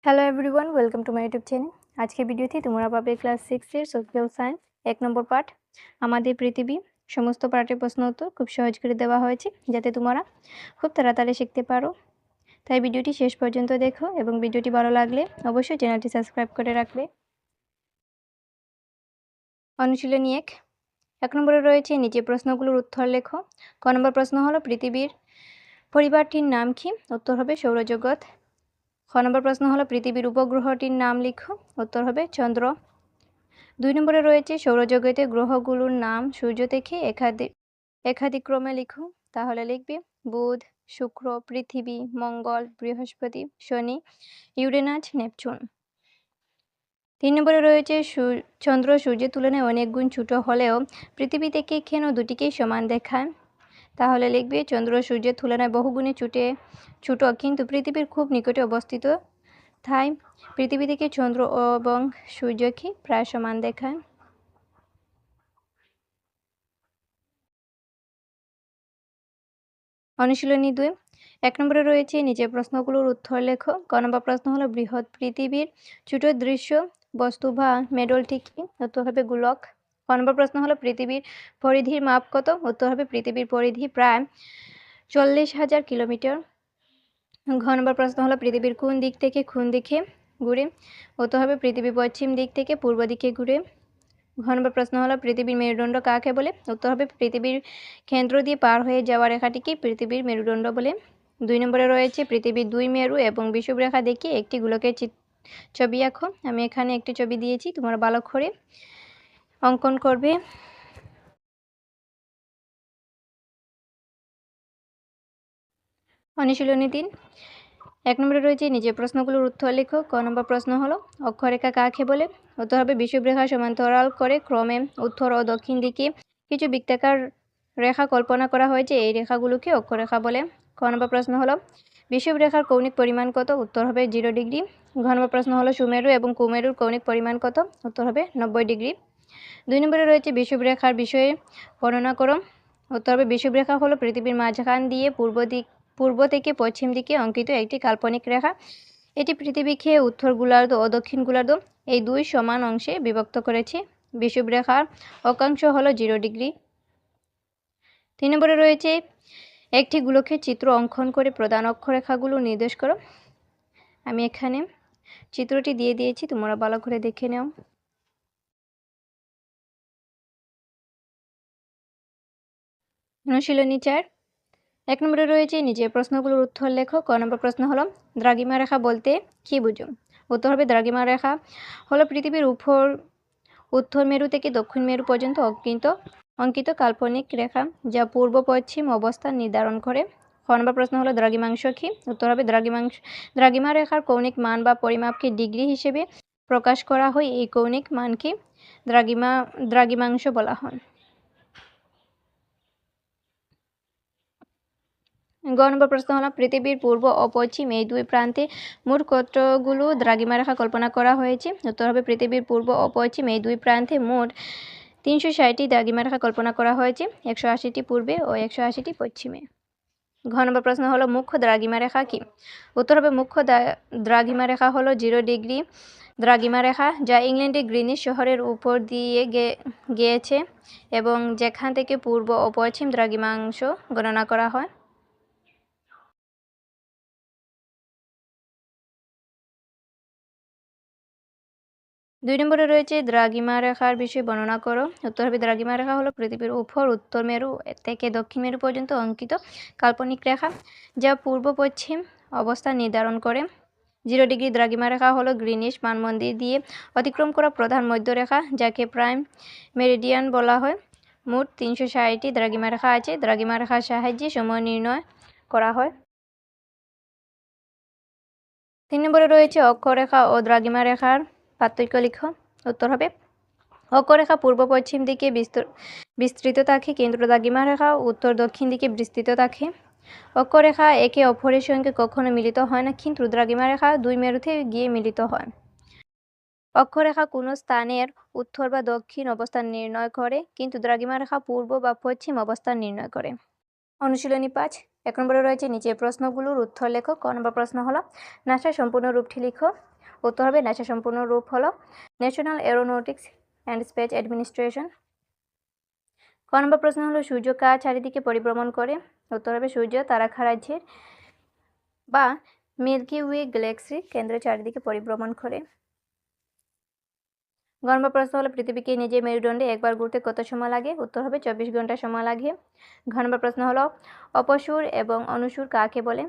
Hello everyone, welcome to my YouTube channel. আজকে ভিডিওতে তোমরা পাবে ক্লাস 6 এর সোশ্যাল সায়েন্স 1 নম্বর পার্ট আমাদের পৃথিবী। সমস্ত পার্টের প্রশ্ন উত্তর খুব সহজ করে দেওয়া হয়েছে যাতে তোমরা খুব তাড়াতাড়ি শিখতে পারো। তাই ভিডিওটি শেষ পর্যন্ত দেখো এবং ভিডিওটি ভালো লাগলে অবশ্যই চ্যানেলটি সাবস্ক্রাইব করে রাখবে। অনুশীলনী 1 নম্বরে রয়েছে নিচে প্রশ্নগুলোর উত্তর লেখো। ক নম্বর প্রশ্ন হলো পৃথিবীর পরিবারটির নাম কি? উত্তর হবে সৌরজগৎ। খ নম্বর প্রশ্ন হলো পৃথিবীর উপগ্রহটির নাম লিখো। উত্তর হবে চন্দ্র। 2 নম্বরে রয়েছে সৌরজগতে গ্রহগুলোর নাম সূর্য থেকে একাদিক্রমে লিখো। তাহলে লিখবে বুধ, শুক্র, পৃথিবী, মঙ্গল, বৃহস্পতি, শনি, ইউরেনাস, নেপচুন। 3 নম্বরে রয়েছে চন্দ্র সূর্যের তুলনায় অনেক গুণ ছোট হলেও পৃথিবী থেকে কেন দুটিকেই সমান দেখায়? তাহলে লিখবে চন্দ্র সূর্যের তুলনায় বহুগুণে ছোট কিন্তু পৃথিবীর খুব নিকটে অবস্থিত, তাই পৃথিবী থেকে চন্দ্র এবং সূর্যকে প্রায় সমান দেখায়। অনুশীলনী 2 1 নম্বরে রয়েছে নিচের প্রশ্নগুলোর উত্তর লেখো। ক নম্বর প্রশ্ন হলো বৃহৎ পৃথিবীর ছোট দৃশ্য বস্তু বা মেডলটি কি? উত্তর হবে গোলক। ক নম্বর প্রশ্ন হলো পৃথিবীর পরিধির মাপ কত? উত্তর হবে পৃথিবীর পরিধি প্রায় 40,000 কিলোমিটার। ঘ নম্বর প্রশ্ন হলো পৃথিবীর কোন দিক থেকে কোন দিকে ঘুরে? উত্তর হবে পৃথিবী পশ্চিম দিক থেকে পূর্ব দিকে ঘুরে। ঘ নম্বর প্রশ্ন হলো পৃথিবীর মেরুদণ্ড কাকে বলে? উত্তর হবে পৃথিবীর কেন্দ্র দিয়ে পার হয়ে যাওয়া রেখাটিকে পৃথিবীর মেরুদণ্ড বলে। 2 নম্বরে রয়েছে পৃথিবীর দুই মেরু এবং বিষুবরেখা দেখিয়ে একটি গোলকের ছবি আঁকো। আমি এখানে একটি ছবি দিয়েছি, তোমরা ভালো করে অঙ্কন করবে। অনুশীলনী 3 1 নম্বরে রয়েছে নিচের প্রশ্নগুলোর উত্তর লেখো। ক নম্বর প্রশ্ন হলো অক্ষরেখা কাকে বলে? উত্তর হবে বিষুবরেখা সমান্তরাল করে ক্রমে উত্তর ও দক্ষিণ দিকে কিছু বৃত্তাকার রেখা কল্পনা করা হয়েছে, এই রেখাগুলোকে অক্ষরেখা বলে। ক নম্বর প্রশ্ন হলো বিষুবরেখার কৌণিক পরিমাণ কত? উত্তর হবে 0 ডিগ্রি। ঘ নম্বর প্রশ্ন হলো সুমেরু এবং কুমেরুর কৌণিক পরিমাণ কত? উত্তর হবে 90 ডিগ্রি। 2 নম্বরে রয়েছে বিষুবরেখার বিষয়ে বর্ণনা করো। উত্তর হবে বিষুবরেখা হলো পৃথিবীর মাঝখান দিয়ে পূর্ব থেকে পশ্চিম দিকে অঙ্কিত একটি কাল্পনিক রেখা। এটি পৃথিবীকে উত্তর গোলার্ধ ও দক্ষিণ গোলার্ধ এই দুই সমান অংশে বিভক্ত করেছে। বিষুবরেখার অক্ষাংশ হলো 0 ডিগ্রি। 3 নম্বরে রয়েছে একটি গোলকের চিত্র অঙ্কন করে প্রধান অক্ষরেখাগুলো নির্দেশ করো। আমি এখানে চিত্রটি দিয়ে দিয়েছি, তোমরা ভালো করে দেখে নাও। অনুশীলনী 4 1 নম্বরে রয়েছে নিচের প্রশ্নগুলোর উত্তর লেখো। ক নম্বর প্রশ্ন হলো দ্রাঘিমা রেখা বলতে কি বুঝো? উত্তর হবে দ্রাঘিমা রেখা হলো পৃথিবীর উত্তর মেরু থেকে দক্ষিণ মেরু পর্যন্ত অঙ্কিত কাল্পনিক রেখা যা পূর্ব পশ্চিম অবস্থান নির্ধারণ করে। খ নম্বর প্রশ্ন হলো দ্রাঘিমাংশ কি? উত্তর হবে দ্রাঘিমা রেখার কৌণিক মান বা পরিমাপকে ডিগ্রি হিসেবে প্রকাশ করা হয়, এই কৌণিক মানকে দ্রাঘিমাংশ বলা হয়। গ নম্বর প্রশ্ন হলো পৃথিবীর পূর্ব ও পশ্চিম এই দুই প্রান্তে মোট কতগুলো দ্রাঘিমা রেখা কল্পনা করা হয়েছে? উত্তর হবে পৃথিবীর পূর্ব ও পশ্চিম এই দুই প্রান্তে মোট 360টি দ্রাঘিমা রেখা কল্পনা করা হয়েছে, 180টি পূর্বে ও 180টি পশ্চিমে। ঘ নম্বর প্রশ্ন হলো মুখ্য দ্রাঘিমা রেখা কি? উত্তর হবে মুখ্য দ্রাঘিমা রেখা হলো 0 ডিগ্রি দ্রাঘিমা রেখা যা ইংল্যান্ডের গ্রিনিচ শহরের উপর দিয়ে গিয়েছে এবং যেখান থেকে পূর্ব ও পশ্চিম দ্রাঘিমাংশ গণনা করা হয়। 2 নম্বরে রয়েছে দ্রাঘিমা রেখার বিষয়ে বর্ণনা করো। উত্তর হবে দ্রাঘিমা রেখা হলো পৃথিবীর উপর উত্তর মেরু থেকে দক্ষিণ মেরু পর্যন্ত অঙ্কিত কাল্পনিক রেখা যা পূর্ব পশ্চিম অবস্থান নির্ধারণ করে। 0 ডিগ্রি দ্রাঘিমা রেখা হলো গ্রিনিচ মানমন্দির দিয়ে অতিক্রম করা প্রধান মধ্যরেখা যাকে প্রাইম মেরিডিয়ান বলা হয়। মোট 360টি দ্রাঘিমা রেখা আছে, দ্রাঘিমা রেখার সাহায্যে সময় নির্ণয় করা হয়। 3 নম্বরে রয়েছে অক্ষরেখা ও দ্রাঘিমা রেখার পার্থক্য লিখো। উত্তর হবে অক্ষরেখা পূর্ব পশ্চিম দিকে বিস্তৃত থাকে কিন্তু দ্রাঘিমা রেখা উত্তর দক্ষিণ দিকে বিস্তৃত থাকে। অক্ষরেখা একে অপরের সঙ্গে কখনো মিলিত হয় না কিন্তু দ্রাঘিমা রেখা দুই মেরুতে গিয়ে মিলিত হয়। অক্ষরেখা কোনো স্থানের উত্তর বা দক্ষিণ অবস্থান নির্ণয় করে কিন্তু দ্রাঘিমা রেখা পূর্ব বা পশ্চিম অবস্থান নির্ণয় করে। অনুশীলনী 5 1 নম্বরে রয়েছে নিচের প্রশ্নগুলোর উত্তর লেখো। ক নম্বর প্রশ্ন হলো নাসার সম্পূর্ণ রূপটি লিখো। উত্তর হবে নাসা সম্পূর্ণ রূপ হলো national aeronautics and space administration. ক নম্বর প্রশ্ন হলো সূর্য কার চারিদিকে পরিভ্রমণ করে? উত্তর হবে সূর্য তারাখারাজ্যের বা মিল্কি ওয়ে গ্যালাক্সি কেন্দ্রের চারিদিকে পরিভ্রমণ করে। গ নম্বর প্রশ্ন হলো পৃথিবীকে নিজের মেরুদণ্ডে একবার ঘুরতে কত সময় লাগে? উত্তর হবে 24 ঘন্টা সময় লাগে। ঘ নম্বর প্রশ্ন হলো অপসূর এবং অনুসূর কাকে বলে?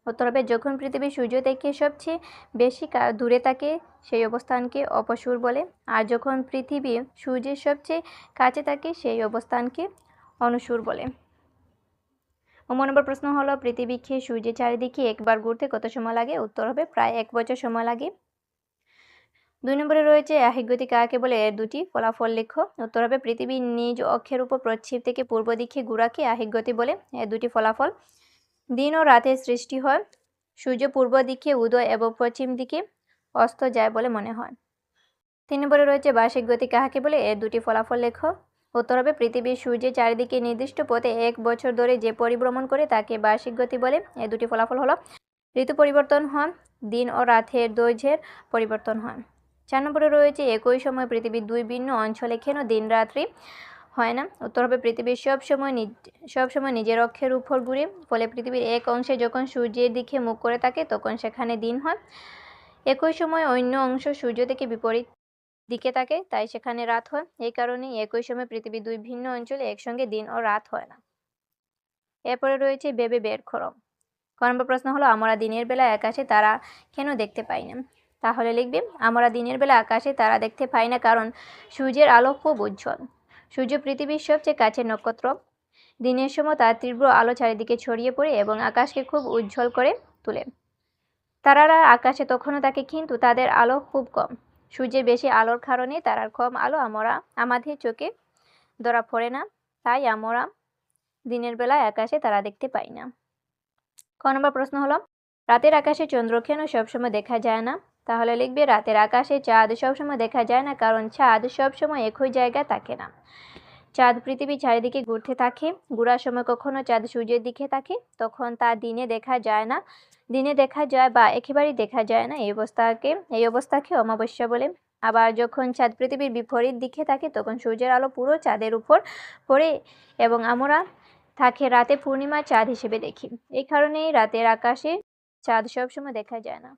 উত্তর হবে যখন পৃথিবী সূর্য থেকে সবচেয়ে বেশি দূরে থাকে সেই অবস্থানকে অপসূর বলে, আর যখন পৃথিবী সূর্যের সবচেয়ে কাছে থাকে সেই অবস্থানকে অনুসূর বলে। 9 নম্বর প্রশ্ন হলো পৃথিবীকে সূর্যের চারিদিকে একবার ঘুরতে কত সময় লাগে? উত্তর হবে প্রায় 1 বছর সময় লাগে। 2 নম্বরে রয়েছে আহিক গতি কাকে বলে? এর দুটি ফলাফল লেখো। উত্তর হবে পৃথিবীর নিজ অক্ষের উপর পশ্চিম থেকে পূর্ব দিকে ঘোরাকে আহিক গতি বলে। এর দুটি ফলাফল, দিন ও রাতের সৃষ্টি হয়, সূর্য পূর্ব দিকে উদয় এবং পশ্চিম দিকে অস্ত যায় বলে মনে হয়। 3 নম্বরে রয়েছে বার্ষিক গতি কাকে বলে? এর দুটি ফলাফল লেখো। উত্তর হবে পৃথিবীর সূর্যের চারিদিকে নির্দিষ্ট পথে 1 বছর ধরে যে পরিভ্রমণ করে তাকে বার্ষিক গতি বলে। এর দুটি ফলাফল হলো ঋতু পরিবর্তন হয়, দিন ও রাতের দৈর্ঘ্যের পরিবর্তন হয়। 4 নম্বরে রয়েছে একই সময় পৃথিবীর দুই ভিন্ন অঞ্চলে কেন দিন রাত্রি হয় না? উত্তর হবে পৃথিবীর সবসময় নিজের অক্ষের উপর ঘুরে, ফলে পৃথিবীর এক অংশে যখন সূর্যের দিকে মুখ করে থাকে তখন সেখানে দিন হয়, একই সময় অন্য অংশ সূর্য থেকে বিপরীত দিকে থাকে তাই সেখানে রাত হয়। এই কারণেই একই সময় পৃথিবীর দুই ভিন্ন অঞ্চলে একসঙ্গে দিন ও রাত হয় না। এরপরে রয়েছে ভেবে বের করো। ক নম্বর প্রশ্ন হলো আমরা দিনের বেলা আকাশে তারা কেন দেখতে পাই না? তাহলে লিখবে আমরা দিনের বেলা আকাশে তারা দেখতে পাই না কারণ সূর্যের আলো খুব উজ্জ্বল। সূর্য পৃথিবীর সবচেয়ে কাছের নক্ষত্র। দিনের সময় তার তীব্র আলো চারিদিকে ছড়িয়ে পড়ে এবং আকাশকে খুব উজ্জ্বল করে তোলে। তারারা আকাশে তখনও থাকে কিন্তু তাদের আলো খুব কম। সূর্যের বেশি আলোর কারণে তারার কম আলো আমাদের চোখে ধরা পড়ে না, তাই আমরা দিনের বেলায় আকাশে তারা দেখতে পাই না। ক নম্বর প্রশ্ন হলো রাতের আকাশে চন্দ্র কেন সবসময় দেখা যায় না? তাহলে লিখবে রাতের আকাশে চাঁদ সবসময় দেখা যায় না কারণ চাঁদ সবসময় একই জায়গায় থাকে না। চাঁদ পৃথিবীর চারিদিকে ঘুরতে থাকে, ঘোরার সময় কখনো চাঁদ সূর্যের দিকে থাকে, তখন তা দিনে দেখা যায় না। দিনে দেখা যায় বা একেবারেই দেখা যায় না, এই অবস্থাকে অমাবস্যা বলে। আবার যখন চাঁদ পৃথিবীর বিপরীত দিকে থাকে তখন সূর্যের আলো পুরো চাঁদের উপর পড়ে এবং আমরা তাকে রাতে পূর্ণিমা চাঁদ হিসেবে দেখি। এই কারণেই রাতের আকাশে চাঁদ সবসময় দেখা যায় না।